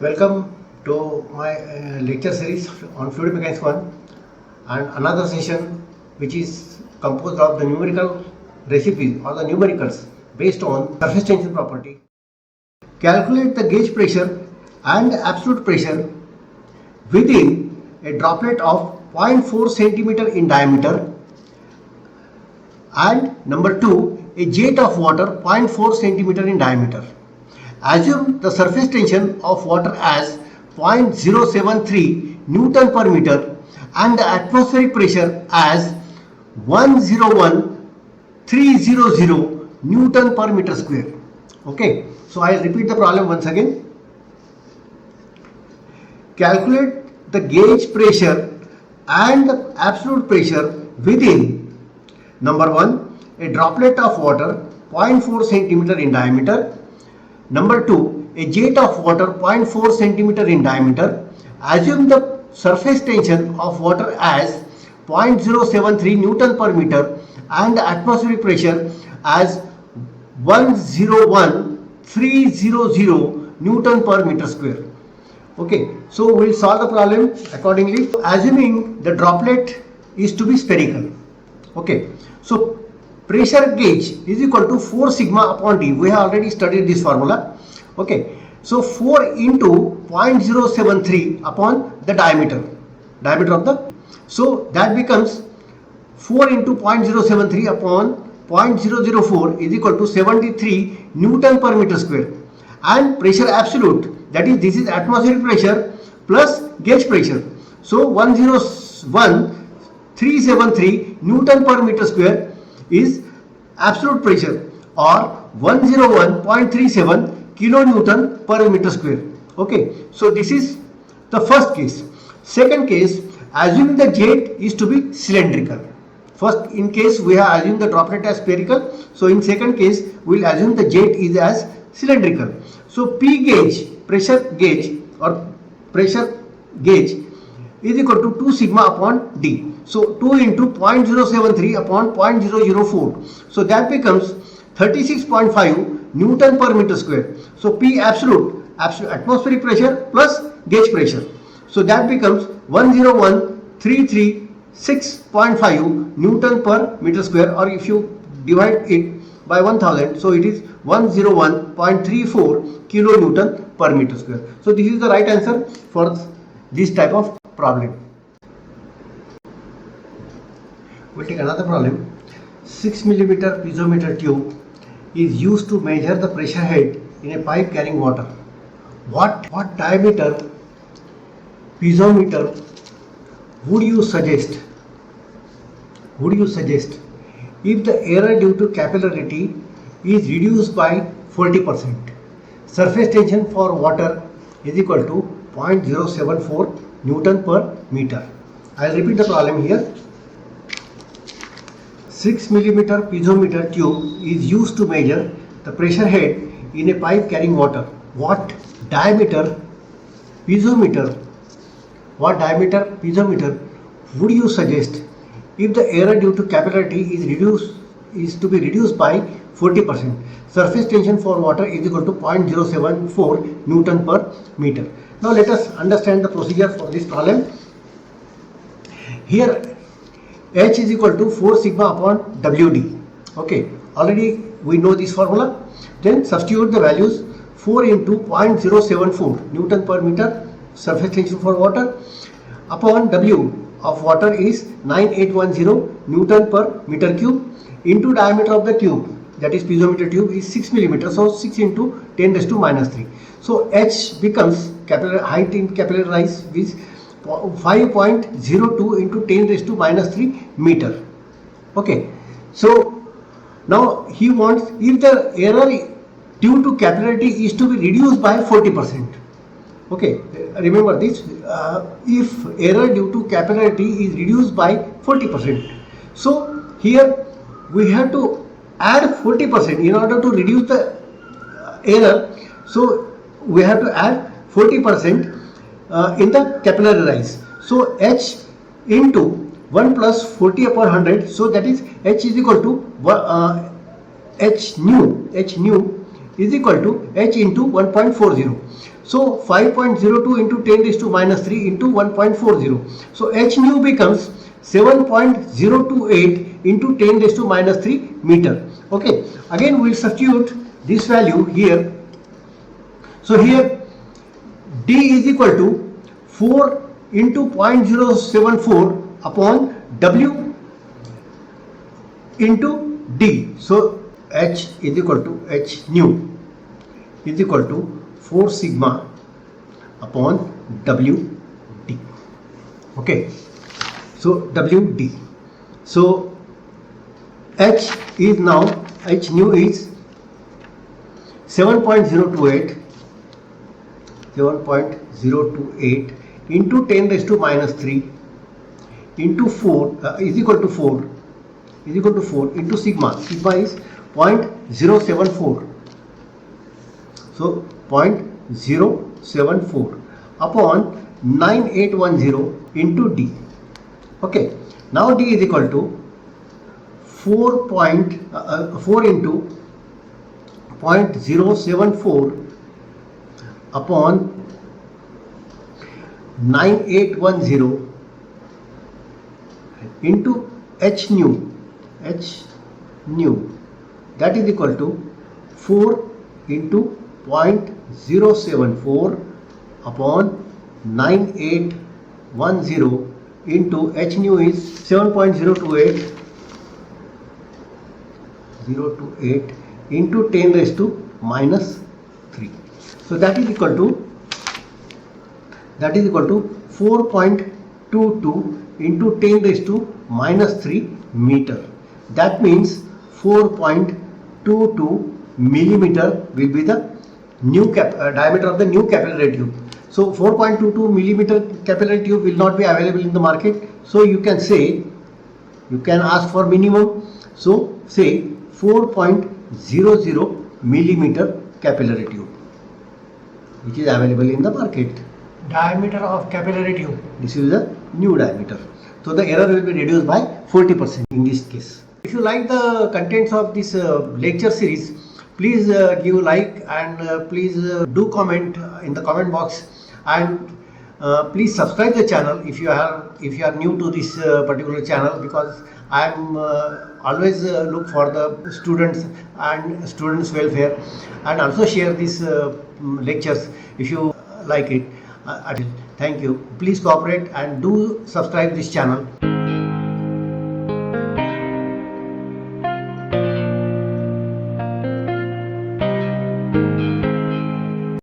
Welcome to my lecture series on fluid mechanics 1 and another session which is composed of the numerical recipes or the numericals based on surface tension property. Calculate the gauge pressure and absolute pressure within a droplet of 0.4 centimeter in diameter and number 2 a jet of water 0.4 centimeter in diameter. Assume the surface tension of water as 0.073 Newton per meter and the atmospheric pressure as 101,300 Newton per meter square. Okay, so I will repeat the problem once again. Calculate the gauge pressure and the absolute pressure within number 1 a droplet of water 0.4 centimeter in diameter. Number 2, a jet of water 0.4 centimeter in diameter. Assume the surface tension of water as 0.073 Newton per meter and the atmospheric pressure as 101,300 Newton per meter square. Okay, so we will solve the problem accordingly. Assuming the droplet is to be spherical. Okay, so pressure gauge is equal to 4 sigma upon d. We have already studied this formula. Okay, so 4 into 0.073 upon the diameter of the. So that becomes 4 into 0.073 upon 0.004 is equal to 73 Newton per meter square. And pressure absolute, that is, this is atmospheric pressure plus gauge pressure. So 101,373 Newton per meter square is absolute pressure or 101.37 kilonewton per meter square. Okay, so this is the first case. Second case, assuming the jet is to be cylindrical. First in case we have assumed the droplet as spherical. So in second case we will assume the jet is as cylindrical. So P gauge, pressure gauge or pressure gauge is equal to 2 sigma upon D. So 2 into 0.073 upon 0.004. So that becomes 36.5 Newton per meter square. So P absolute atmospheric pressure plus gauge pressure. So that becomes 101,336.5 Newton per meter square, or if you divide it by 1000, so it is 101.34 kilonewton per meter square. So this is the right answer for this type of problem. We'll take another problem. 6 mm piezometer tube is used to measure the pressure head in a pipe carrying water. What diameter piezometer would you suggest if the error due to capillarity is reduced by 40%? Surface tension for water is equal to 0.074 Newton per meter. I will repeat the problem here. 6 mm piezometer tube is used to measure the pressure head in a pipe carrying water. What diameter piezometer would you suggest if the error due to capillarity is to be reduced by 40%? Surface tension for water is equal to 0.074 Newton per meter. Now let us understand the procedure for this problem. Here H is equal to 4 sigma upon WD. Okay, already we know this formula. Then substitute the values. 4 into 0.074 Newton per meter surface tension for water upon W of water is 9810 Newton per meter cube into diameter of the tube, that is piezometer tube, is 6 mm. So 6 into 10 raised to minus 3. So H becomes height in capillary rise is 5.02 into 10 raised to minus 3 meter. Okay, so now he wants if the error due to capillarity is to be reduced by 40%. Okay, remember this, if error due to capillarity is reduced by 40%. So here we have to add 40% in order to reduce the error. So we have to add 40% in the capillary rise. So H into 1 plus 40 upon 100, so that is H is equal to H nu is equal to H into 1.40. So 5.02 into 10 raised to minus 3 into 1.40. So h nu becomes 7.028 into 10 raised to minus 3 meter. Okay, again we will substitute this value here. So here d is equal to 4 into 0.074 upon w into d. So h is equal to h nu is equal to 4 sigma upon w d. Okay, so w d. So h is now, h nu is 7.028 into 10 raised to minus 3 into 4 is equal to 4 into sigma. Sigma is 0.074. So 0.074 upon 9810 into d. Okay, now d is equal to 4 into 0.074 upon 9810 into h nu, that is equal to 4 into 0.074 upon 9810 into h nu is 7.028 into 10 raised to minus 3. So that is equal to 4.22 into 10 raised to minus 3 meter. That means 4.22 millimeter will be the new diameter of the new capillary tube. So 4.22 millimeter capillary tube will not be available in the market. So you can say, you can ask for minimum. So say 4.00 millimeter capillary tube, which is available in the market. Diameter of capillary tube. This is the new diameter. So the error will be reduced by 40% in this case. If you like the contents of this lecture series, please give like and please do comment in the comment box, and please subscribe the channel if you are new to this particular channel, because I am always look for the students and students welfare, and also share these lectures if you like it. Thank you. Please cooperate and do subscribe this channel.